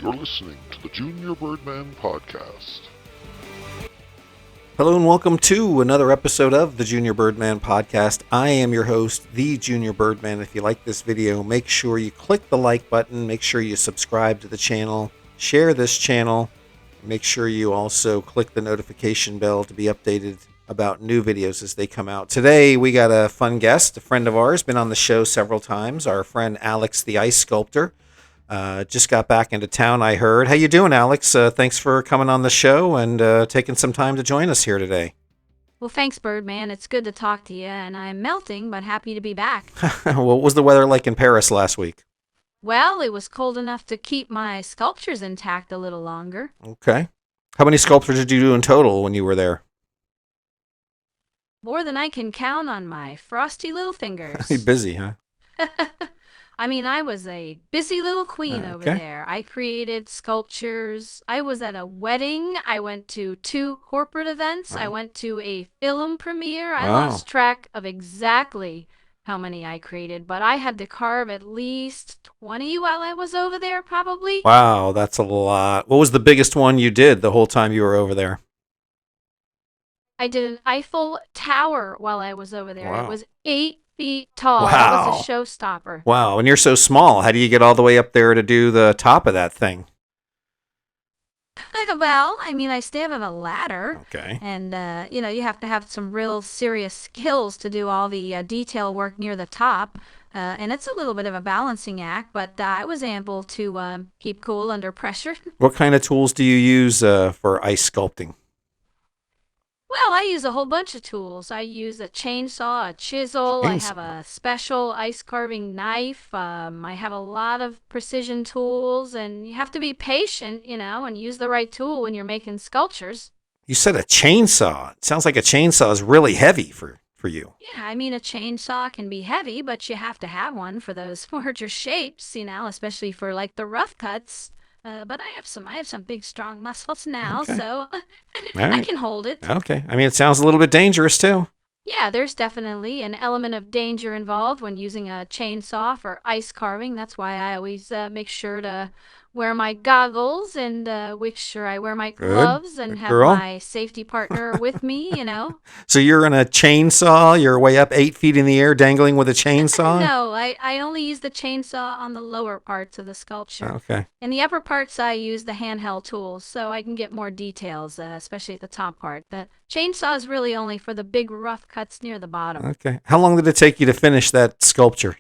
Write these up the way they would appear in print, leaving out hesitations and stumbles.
You're listening to the Junior Birdman Podcast. Hello and welcome to another episode of the Junior Birdman Podcast. I am your host, the Junior Birdman. If you like this video, make sure you click the like button, make sure you subscribe to the channel, share this channel, make sure you also click the notification bell to be updated about new videos as they come out. Today we got a fun guest, a friend of ours, been on the show several times, our friend Alex the Ice Sculptor. Just got back into town, I heard. How you doing, Alex? Thanks for coming on the show and taking some time to join us here today. Well, thanks, Birdman. It's good to talk to you, and I'm melting, but happy to be back. What was the weather like in Paris last week? Well, it was cold enough to keep my sculptures intact a little longer. Okay. How many sculptures did you do in total when you were there? More than I can count on my frosty little fingers. You're busy, huh? I mean, I was a busy little queen Okay. over there. I created sculptures. I was at a wedding. I went to 2 corporate events. Wow. I went to a film premiere. I Wow. lost track of exactly how many I created, but I had to carve at least 20 while I was over there, probably. Wow, that's a lot. What was the biggest one you did the whole time you were over there? I did an Eiffel Tower while I was over there. Wow. It was 8 feet tall. It Wow. was a showstopper. Wow, and you're so small. How do you get all the way up there to do the top of that thing? Well, I mean, I stand on a ladder. Okay. And, you have to have some real serious skills to do all the detail work near the top. And it's a little bit of a balancing act, but I was able to keep cool under pressure. What kind of tools do you use for ice sculpting? Well, I use a whole bunch of tools. I use a chainsaw, a chisel. I have a special ice carving knife. I have a lot of precision tools, and you have to be patient, and use the right tool when you're making sculptures. You said a chainsaw. It sounds like a chainsaw is really heavy for you. Yeah, I mean, a chainsaw can be heavy, but you have to have one for those larger shapes, especially for like the rough cuts. But I have some big, strong muscles now, Okay. so All I right. can hold it. Okay. I mean, it sounds a little bit dangerous too. Yeah, there's definitely an element of danger involved when using a chainsaw for ice carving. That's why I always make sure to wear my goggles and make sure I wear my Good. gloves and Good have girl. my safety partner with me. So you're in a chainsaw. You're way up 8 feet in the air, dangling with a chainsaw. No, I only use the chainsaw on the lower parts of the sculpture. Okay. In the upper parts, I use the handheld tools so I can get more details, especially at the top part. The chainsaw is really only for the big rough cuts near the bottom. Okay. How long did it take you to finish that sculpture?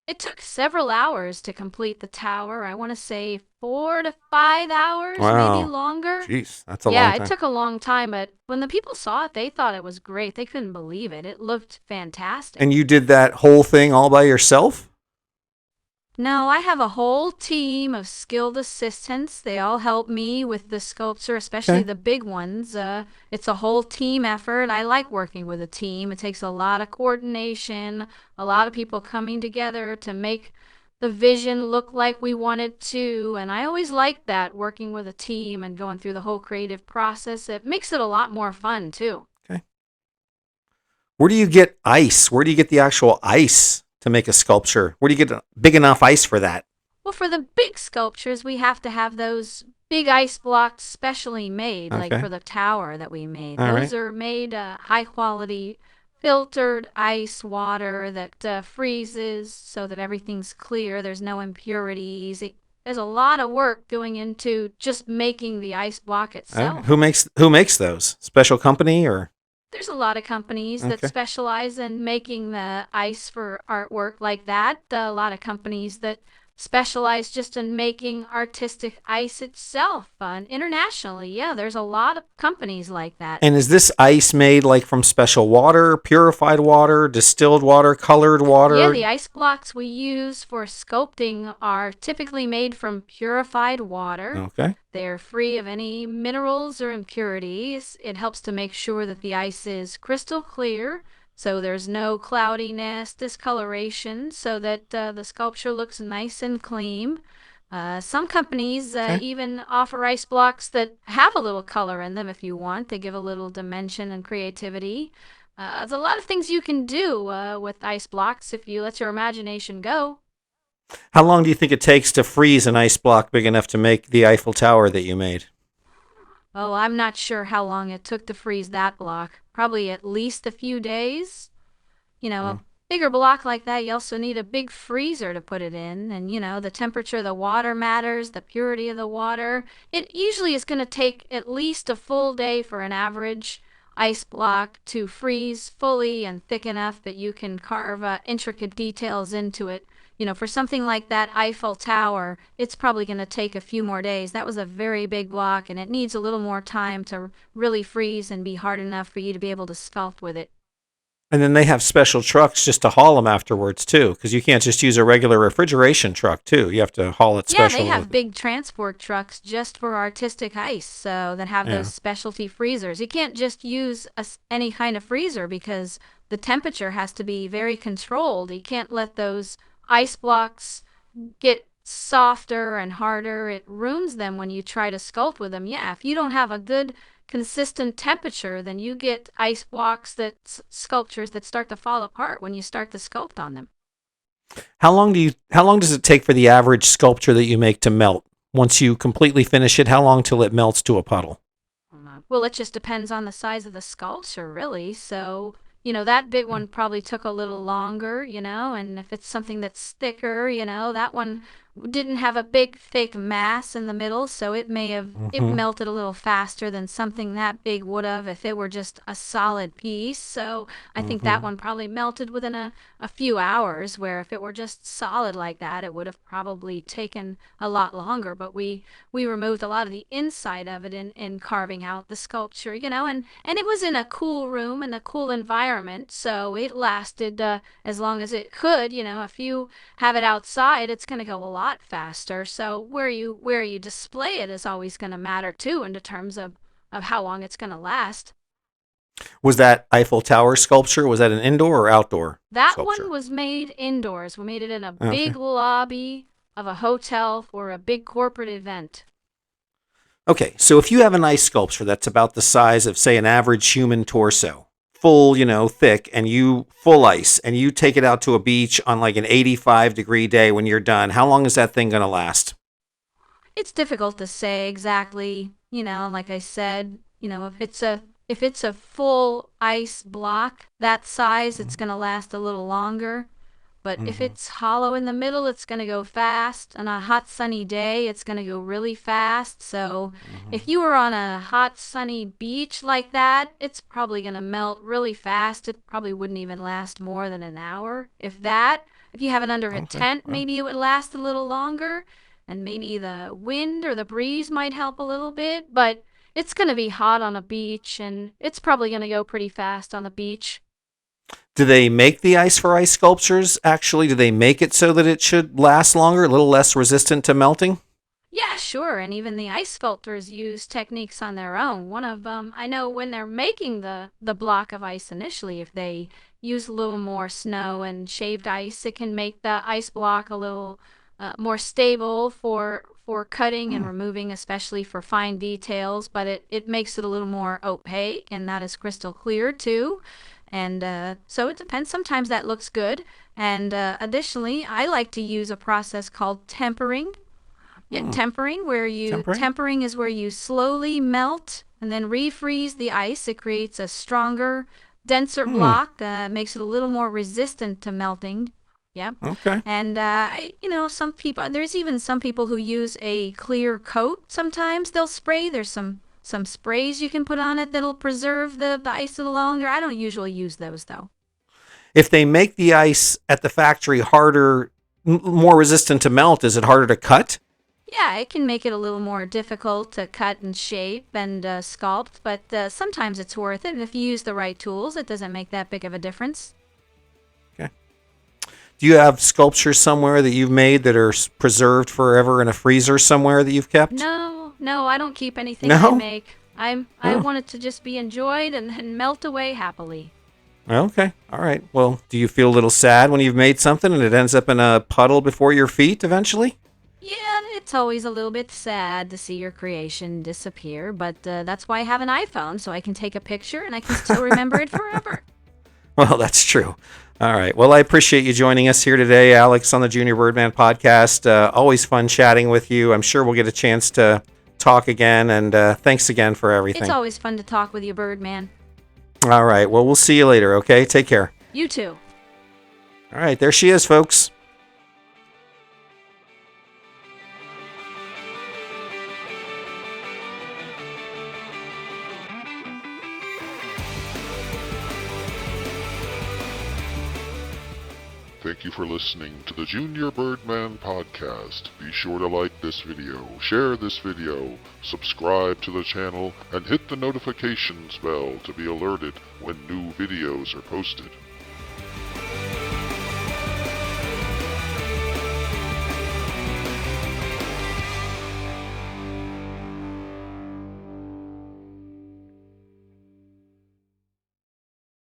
It took several hours to complete the tower. I want to say 4 to 5 hours, Wow. maybe longer. Jeez, that's a Yeah, long time. it took a long time, but when the people saw it, they thought it was great. They couldn't believe it. It looked fantastic. And you did that whole thing all by yourself? No, I have a whole team of skilled assistants. They all help me with the sculpture, especially Okay. the big ones. It's a whole team effort. I like working with a team. It takes a lot of coordination, a lot of people coming together to make the vision look like we want it to. And I always like that, working with a team and going through the whole creative process. It makes it a lot more fun, too. Where do you get ice? Where do you get the actual ice to make a sculpture? Where do you get big enough ice for that? Well, for the big sculptures, we have to have those big ice blocks specially made, like Okay. for the tower that we made. All Those are made high quality, filtered ice water that freezes so that everything's clear. There's no impurities. There's a lot of work going into just making the ice block itself. Who makes those? Special company or? There's a lot of companies that Okay. specialize in making the ice for artwork like that. A lot of companies that specialize just in making artistic ice itself. Internationally, yeah, there's a lot of companies like that. And is this ice made like from special water, purified water, distilled water, colored water? Yeah, the ice blocks we use for sculpting are typically made from purified water. Okay. They're free of any minerals or impurities. It helps to make sure that the ice is crystal clear, so there's no cloudiness, discoloration, so that the sculpture looks nice and clean. Some companies Okay. even offer ice blocks that have a little color in them if you want. They give a little dimension and creativity. There's a lot of things you can do with ice blocks if you let your imagination go. How long do you think it takes to freeze an ice block big enough to make the Eiffel Tower that you made? Oh, I'm not sure how long it took to freeze that block. Probably at least a few days. A Mm. bigger block like that, you also need a big freezer to put it in. And, the temperature of the water matters, the purity of the water. It usually is going to take at least a full day for an average ice block to freeze fully and thick enough that you can carve intricate details into it. For something like that Eiffel Tower, it's probably going to take a few more days. That was a very big block, and it needs a little more time to really freeze and be hard enough for you to be able to sculpt with it. And then they have special trucks just to haul them afterwards, too, because you can't just use a regular refrigeration truck, too. You have to haul it Yeah, special. they have big transport trucks just for artistic ice, so that have Yeah. those specialty freezers. You can't just use any kind of freezer because the temperature has to be very controlled. You can't let those ice blocks get softer and harder. It ruins them when you try to sculpt with them. Yeah, if you don't have a good consistent temperature, then you get ice blocks sculptures that start to fall apart when you start to sculpt on them. How long does it take for the average sculpture that you make to melt? Once you completely finish it, how long till it melts to a puddle? Well, it just depends on the size of the sculpture, really. So, that big one probably took a little longer, and if it's something that's thicker, that one didn't have a big thick mass in the middle, so it melted a little faster than something that big would have if it were just a solid piece. So I think that one probably melted within a few hours, where if it were just solid like that, it would have probably taken a lot longer. But we removed a lot of the inside of it in carving out the sculpture, and it was in a cool room and a cool environment, so it lasted as long as it could. If you have it outside, it's going to go a lot faster. So where you display it is always going to matter too, in terms of how long it's going to last. Was that Eiffel Tower sculpture, was that an indoor or outdoor That sculpture? one was made indoors. We made it in a Okay. big lobby of a hotel for a big corporate event. Okay, so if you have an ice sculpture that's about the size of, say, an average human torso, full, thick, and you full ice, and you take it out to a beach on like an 85-degree day when you're done, how long is that thing going to last? It's difficult to say exactly, like I said, if it's a full ice block that size, it's going to last a little longer. But if it's hollow in the middle, it's going to go fast. On a hot sunny day, it's going to go really fast. So if you were on a hot sunny beach like that, it's probably going to melt really fast. It probably wouldn't even last more than an hour. If you have it under a tent, maybe it would last a little longer. And maybe the wind or the breeze might help a little bit. But it's going to be hot on a beach, and it's probably going to go pretty fast on the beach. Do they make the ice for ice sculptures, actually? Do they make it so that it should last longer, a little less resistant to melting? Yeah, sure. And even the ice sculptors use techniques on their own. One of them, I know when they're making the block of ice initially, if they use a little more snow and shaved ice, it can make the ice block a little more stable for cutting and removing, especially for fine details. But it makes it a little more opaque, and that is crystal clear too. And so it depends. Sometimes that looks good. And additionally, I like to use a process called tempering. Yeah, tempering is where you slowly melt and then refreeze the ice. It creates a stronger, denser block. Makes it a little more resistant to melting. Yeah. Okay. And there's even some people who use a clear coat. Sometimes they'll spray. There's some sprays you can put on it that'll preserve the ice a little longer. I don't usually use those, though. If they make the ice at the factory harder, more resistant to melt, is it harder to cut? Yeah, it can make it a little more difficult to cut and shape and sculpt, but sometimes it's worth it. And if you use the right tools, it doesn't make that big of a difference. Okay. Do you have sculptures somewhere that you've made that are preserved forever in a freezer somewhere that you've kept? No, I don't keep anything No? I make. I want it to just be enjoyed and melt away happily. Okay. All right. Well, do you feel a little sad when you've made something and it ends up in a puddle before your feet eventually? Yeah, it's always a little bit sad to see your creation disappear, but that's why I have an iPhone, so I can take a picture and I can still remember it forever. Well, that's true. All right. Well, I appreciate you joining us here today, Alex, on the Junior Birdman podcast. Always fun chatting with you. I'm sure we'll get a chance to talk again, and thanks again for everything. It's always fun to talk with you, Birdman. All right. Well, we'll see you later, okay? Take care. You too. All right. There she is, folks. Thank you for listening to the Junior Birdman podcast. Be sure to like this video, share this video, subscribe to the channel, and hit the notifications bell to be alerted when new videos are posted.